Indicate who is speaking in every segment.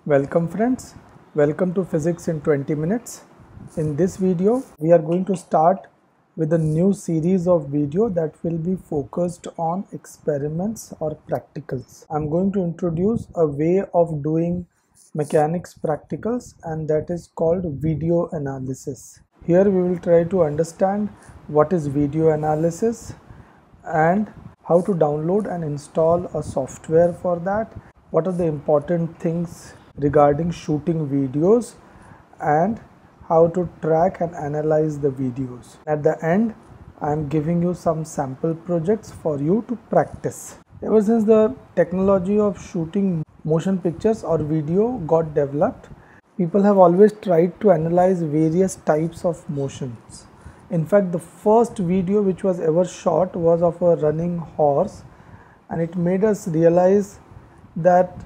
Speaker 1: Welcome friends, welcome to Physics in 20 minutes. In this video, we are going to start with a new series of video that will be focused on experiments or practicals. I'm going to introduce a way of doing mechanics practicals, and that is called video analysis. Here we will try to understand what is video analysis and how to download and install a software for that, what are the important things regarding shooting videos, and how to track and analyze the videos. At the end, I am giving you some sample projects for you to practice. Ever since the technology of shooting motion pictures or video got developed, people have always tried to analyze various types of motions. In fact, the first video which was ever shot was of a running horse, and it made us realize that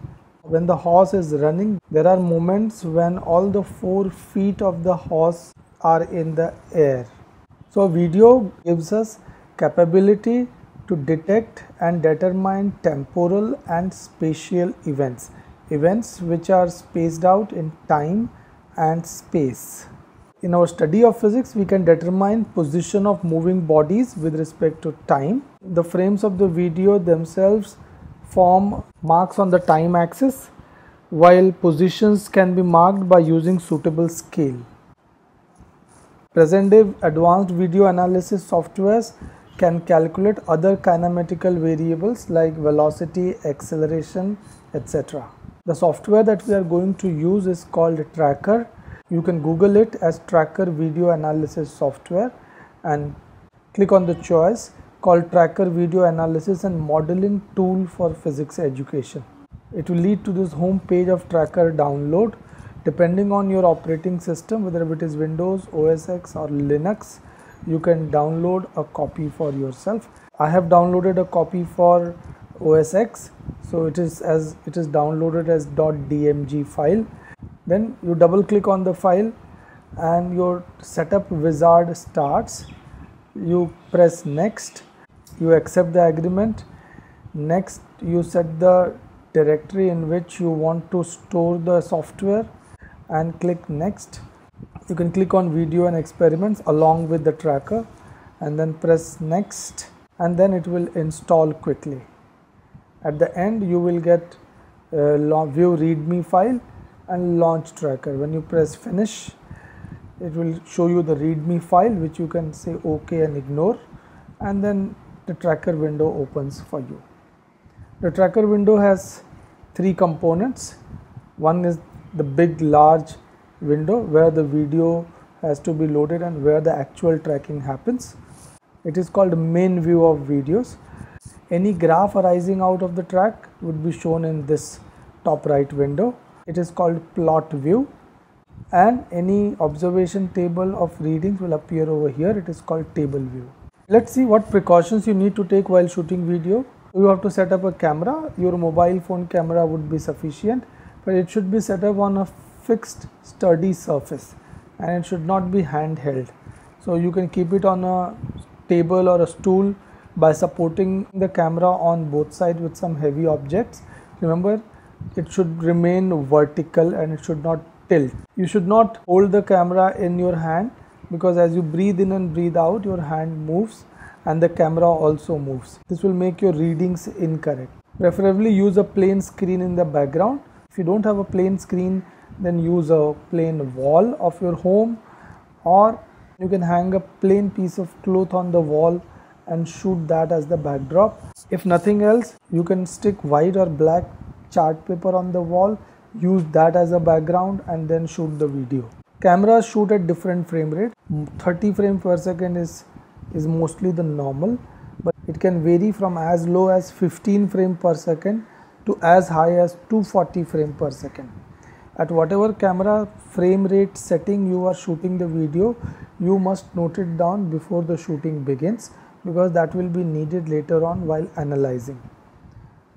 Speaker 1: when the horse is running, there are moments when all the 4 feet of the horse are in the air. So video gives us capability to detect and determine temporal and spatial events which are spaced out in time and space. In our study of physics, we can determine position of moving bodies with respect to time. The frames of the video themselves form marks on the time axis, while positions can be marked by using suitable scale. Present-day advanced video analysis softwares can calculate other kinematical variables like velocity, acceleration, etc. The software that we are going to use is called Tracker. You can Google it as Tracker Video Analysis Software and click on the choice called Tracker Video Analysis and Modeling Tool for Physics Education. It will lead to this home page of Tracker download. Depending on your operating system, whether it is Windows, OS X or Linux, you can download a copy for yourself. I have downloaded a copy for OS X, so it is downloaded as .dmg file. Then you double click on the file and your setup wizard starts. You press next, you accept the agreement. Next, you set the directory in which you want to store the software and click next. You can click on video and experiments along with the tracker and then press next, and then it will install quickly. At the end, you will get view readme file and launch tracker. When you press finish, it will show you the readme file which you can say OK and ignore, and then the tracker window opens for you. The tracker window has 3 components. One is the big large window where the video has to be loaded and where the actual tracking happens. It is called main view of videos. Any graph arising out of the track would be shown in this top right window. It is called plot view, and any observation table of readings will appear over here. It is called table view. Let's see what precautions you need to take while shooting video. You have to set up a camera. Your mobile phone camera would be sufficient, but it should be set up on a fixed sturdy surface and it should not be handheld. So you can keep it on a table or a stool by supporting the camera on both sides with some heavy objects. Remember, it should remain vertical and it should not tilt. You should not hold the camera in your hand, because as you breathe in and breathe out, your hand moves and the camera also moves. This will make your readings incorrect. Preferably use a plain screen in the background. If you don't have a plain screen, then use a plain wall of your home, or you can hang a plain piece of cloth on the wall and shoot that as the backdrop. If nothing else, you can stick white or black chart paper on the wall, use that as a background and then shoot the video. Cameras shoot at different frame rate. 30 frames per second is mostly the normal, but it can vary from as low as 15 frames per second to as high as 240 frames per second. At whatever camera frame rate setting you are shooting the video, you must note it down before the shooting begins, because that will be needed later on while analyzing.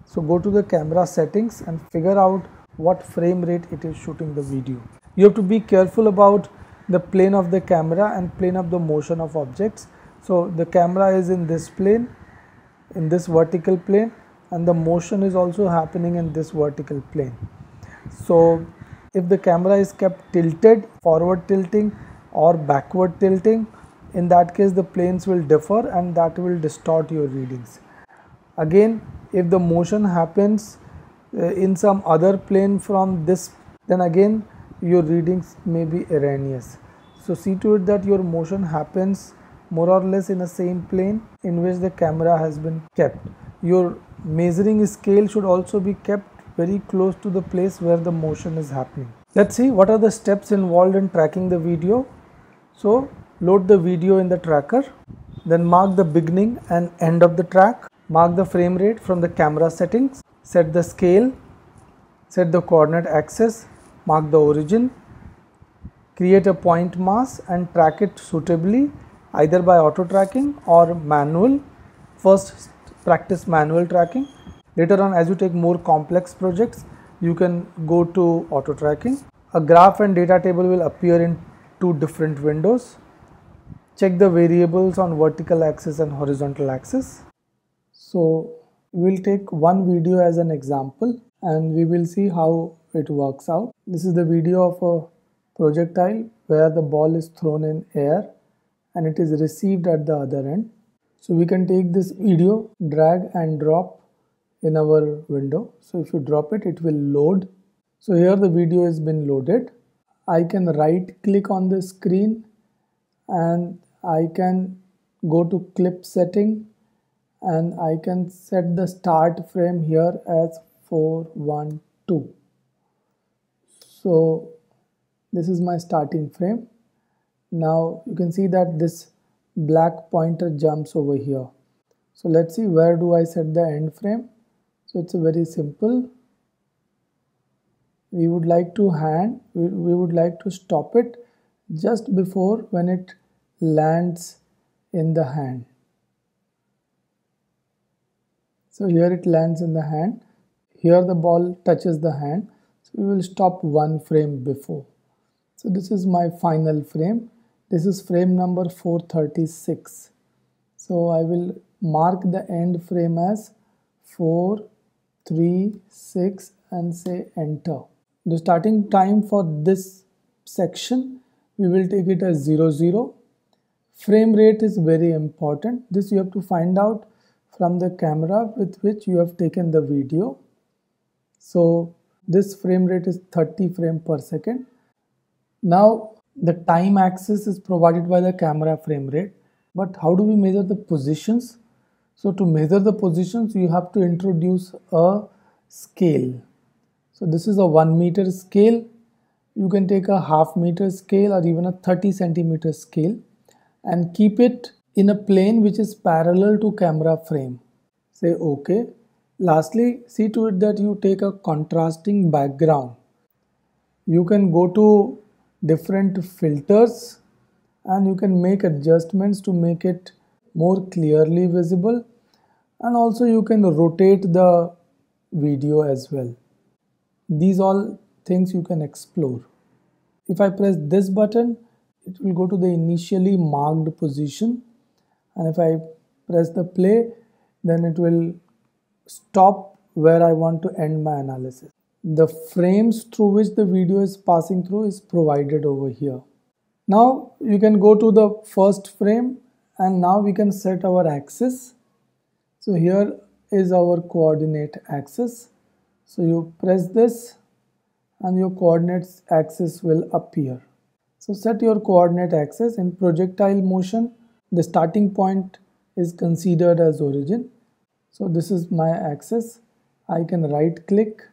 Speaker 1: So go to the camera settings and figure out what frame rate it is shooting the video. You have to be careful about the plane of the camera and plane of the motion of objects. So the camera is in this plane, in this vertical plane, and the motion is also happening in this vertical plane. So if the camera is kept tilted, forward tilting or backward tilting, in that case the planes will differ and that will distort your readings. Again, if the motion happens in some other plane from this, then again your readings may be erroneous. So see to it that your motion happens more or less in the same plane in which the camera has been kept. Your measuring scale should also be kept very close to the place where the motion is happening. Let's see what are the steps involved in tracking the video. So load the video in the tracker, then mark the beginning and end of the track, mark the frame rate from the camera settings, set the scale, set the coordinate axis, mark the origin, create a point mass and track it suitably either by auto tracking or manual. First practice manual tracking. Later on, as you take more complex projects, you can go to auto tracking. A graph and data table will appear in two different windows. Check the variables on vertical axis and horizontal axis. So we will take one video as an example and we will see how it works out. This is the video of a projectile where the ball is thrown in air and it is received at the other end. So we can take this video, drag and drop in our window. So if you drop it, it will load. So here the video has been loaded. I can right click on the screen and I can go to clip setting and I can set the start frame here as 412. So this is my starting frame. Now you can see that this black pointer jumps over here. So let's see, where do I set the end frame? So it's very simple. We would like to stop it just before when it lands in the hand. So here it lands in the hand. Here the ball touches the hand. So we will stop one frame before. So this is my final frame. This is frame number 436. So I will mark the end frame as 436 and say enter. The starting time for this section, we will take it as 00. Frame rate is very important. This you have to find out from the camera with which you have taken the video. So this frame rate is 30 frames per second. Now the time axis is provided by the camera frame rate, but how do we measure the positions? So to measure the positions, you have to introduce a scale. So this is a 1 meter scale. You can take a half meter scale or even a 30 centimeter scale and keep it in a plane which is parallel to camera frame. Say OK. Lastly, see to it that you take a contrasting background. You can go to different filters and you can make adjustments to make it more clearly visible, and also you can rotate the video as well. These all things you can explore. If I press this button, it will go to the initially marked position, and if I press the play, then it will stop where I want to end my analysis. The frames through which the video is passing through is provided over here. Now you can go to the first frame and now we can set our axis. So here is our coordinate axis. So you press this and your coordinates axis will appear. So set your coordinate axis. In projectile motion, the starting point is considered as origin. So this is my axis. I can right click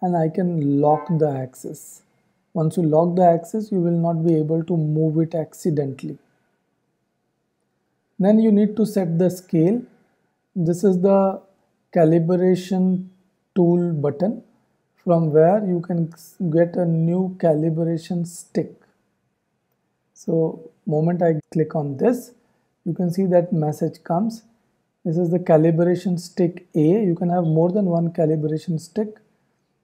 Speaker 1: and I can lock the axis. Once you lock the axis, you will not be able to move it accidentally. Then you need to set the scale. This is the calibration tool button from where you can get a new calibration stick. So moment I click on this, you can see that message comes. This is the calibration stick A. You can have more than one calibration stick.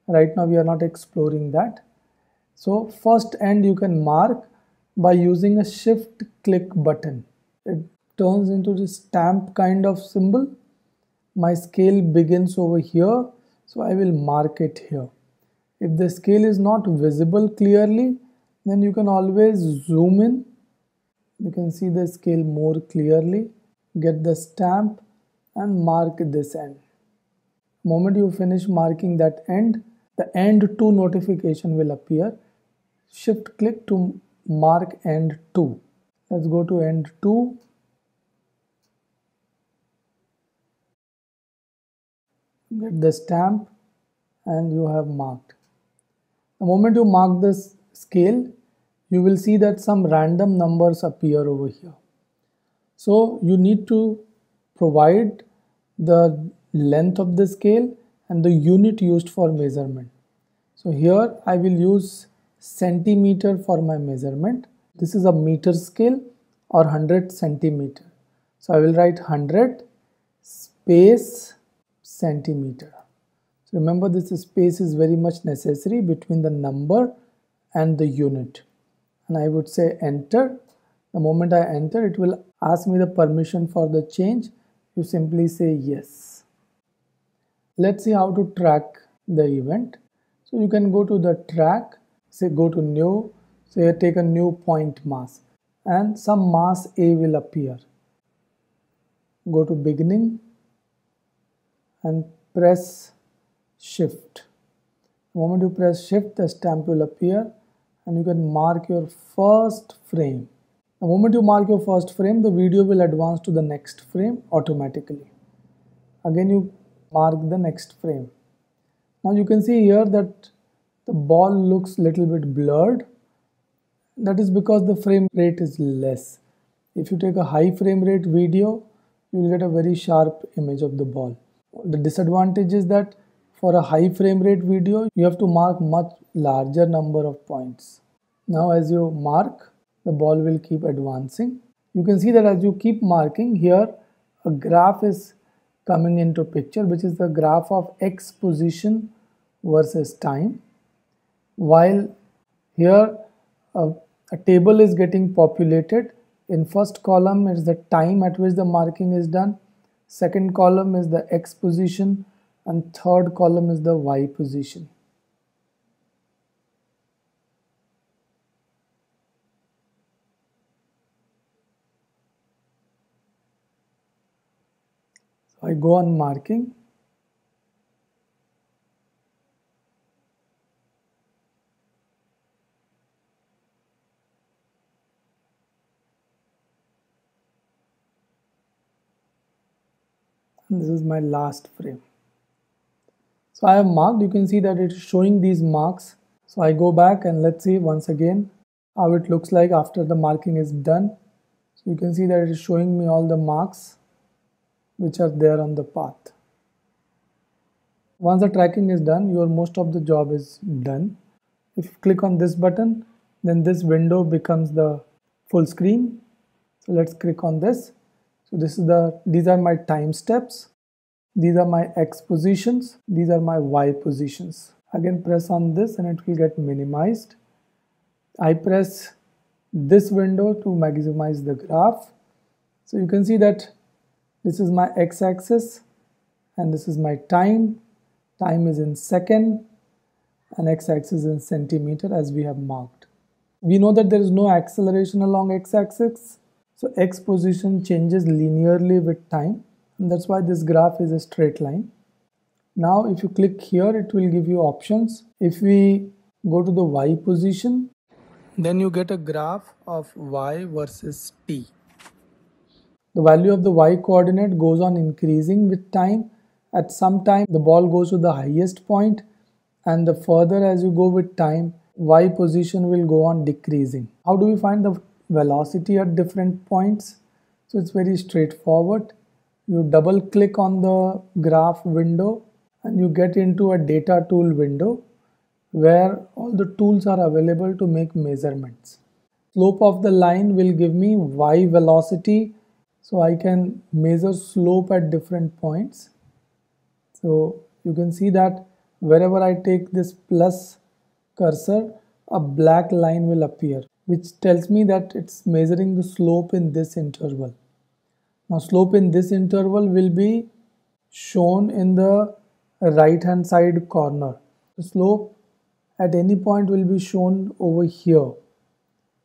Speaker 1: Right now we are not exploring that. So first end you can mark by using a shift click button. It turns into this stamp kind of symbol. My scale begins over here, so I will mark it here. If the scale is not visible clearly, then you can always zoom in. You can see the scale more clearly, get the stamp and mark this end. The moment you finish marking that end, the end to notification will appear. Shift click to mark end to. Let's go to end to. Get the stamp and you have marked. The moment you mark this scale, you will see that some random numbers appear over here. So you need to provide the length of the scale and the unit used for measurement. So here I will use centimeter for my measurement. This is a meter scale or 100 centimeter. So I will write 100 space centimeter. So remember, this space is very much necessary between the number and the unit. And I would say enter. The moment I enter, it will ask me the permission for the change. You simply say yes. Let's see how to track the event. So you can go to the track, say go to new, say take a new point mass, and some mass A will appear. Go to beginning and press shift. The moment you press shift, the stamp will appear and you can mark your first frame. The moment you mark your first frame, the video will advance to the next frame automatically. Again, you mark the next frame. Now you can see here that the ball looks little bit blurred. That is because the frame rate is less. If you take a high frame rate video, you will get a very sharp image of the ball. The disadvantage is that for a high frame rate video, you have to mark much larger number of points. Now as you mark, the ball will keep advancing. You can see that as you keep marking, here a graph is coming into picture, which is the graph of X position versus time. While here a table is getting populated. In first column is the time at which the marking is done. Second column is the X position and third column is the Y position. So I go on marking. And this is my last frame. So I have marked. You can see that it is showing these marks. So I go back and let's see once again how it looks like after the marking is done. So you can see that it is showing me all the marks which are there on the path. Once the tracking is done, your most of the job is done. If you click on this button, then this window becomes the full screen. So let's click on this. So these are my time steps. These are my X positions. These are my Y positions. Again, press on this and it will get minimized. I press this window to maximize the graph. So you can see that this is my X axis and this is my time. Time is in second and X axis in centimeter as we have marked. We know that there is no acceleration along X axis. So X position changes linearly with time. And that's why this graph is a straight line. Now if you click here, it will give you options. If we go to the Y position, then you get a graph of Y versus T. The value of the Y coordinate goes on increasing with time. At some time, the ball goes to the highest point, and the further as you go with time, Y position will go on decreasing. How do we find the velocity at different points? So it's very straightforward. You double click on the graph window and you get into a data tool window where all the tools are available to make measurements. Slope of the line will give me Y velocity, so I can measure slope at different points. So you can see that wherever I take this plus cursor, a black line will appear, which tells me that it's measuring the slope in this interval. Now slope in this interval will be shown in the right hand side corner. The slope at any point will be shown over here.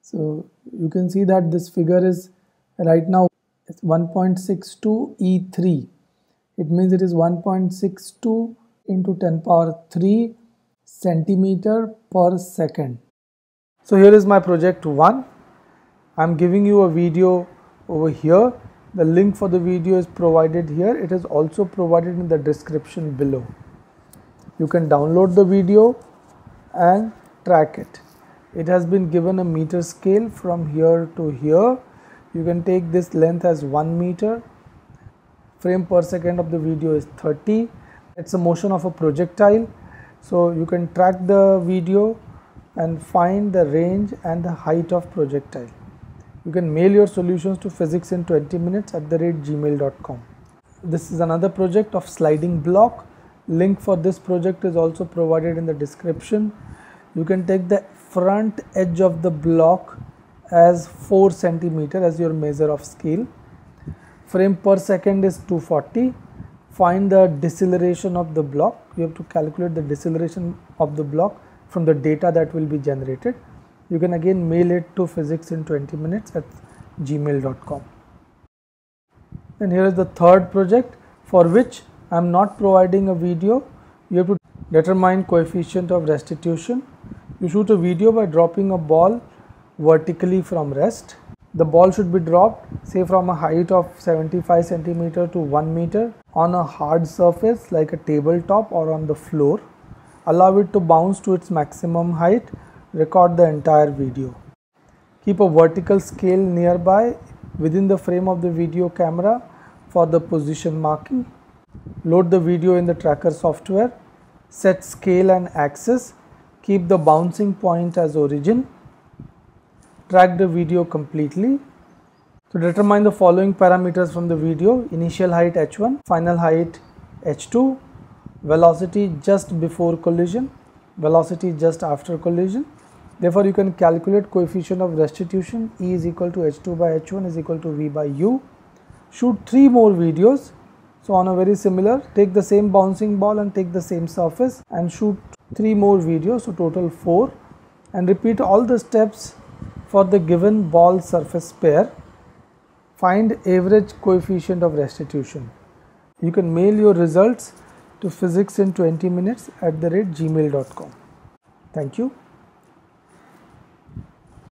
Speaker 1: So you can see that this figure is right now 1.62 E3. It means it is 1.62 into 10 power 3 centimeter per second. So here is my project 1. I am giving you a video over here. The link for the video is provided here. It is also provided in the description below. You can download the video and track it. It has been given a meter scale from here to here. You can take this length as 1 meter. Frame per second of the video is 30. It's a motion of a projectile. So you can track the video and find the range and the height of projectile. You can mail your solutions to physicsin20minutes@gmail.com. This is another project of sliding block. Link for this project is also provided in the description. You can take the front edge of the block as 4 centimeter as your measure of scale. Frame per second is 240. Find the deceleration of the block. You have to calculate the deceleration of the block from the data that will be generated. You can again mail it to physicsin20minutes@gmail.com. And here is the third project for which I am not providing a video. You have to determine coefficient of restitution. You shoot a video by dropping a ball vertically from rest. The ball should be dropped say from a height of 75 centimeter to 1 meter on a hard surface like a tabletop or on the floor. Allow it to bounce to its maximum height. Record the entire video. Keep a vertical scale nearby within the frame of the video camera for the position marking. Load the video in the tracker software. Set scale and axis. Keep the bouncing point as origin. Track the video completely. To determine the following parameters from the video: initial height h1, final height h2, velocity just before collision, velocity just after collision. Therefore, you can calculate coefficient of restitution. E is equal to h2 by h1 is equal to v by u. Shoot 3 more videos. So on a very similar, take the same bouncing ball and take the same surface and shoot 3 more videos, so total 4, and repeat all the steps for the given ball surface pair. Find average coefficient of restitution. You can mail your results to physicsin20minutes@gmail.com. Thank you.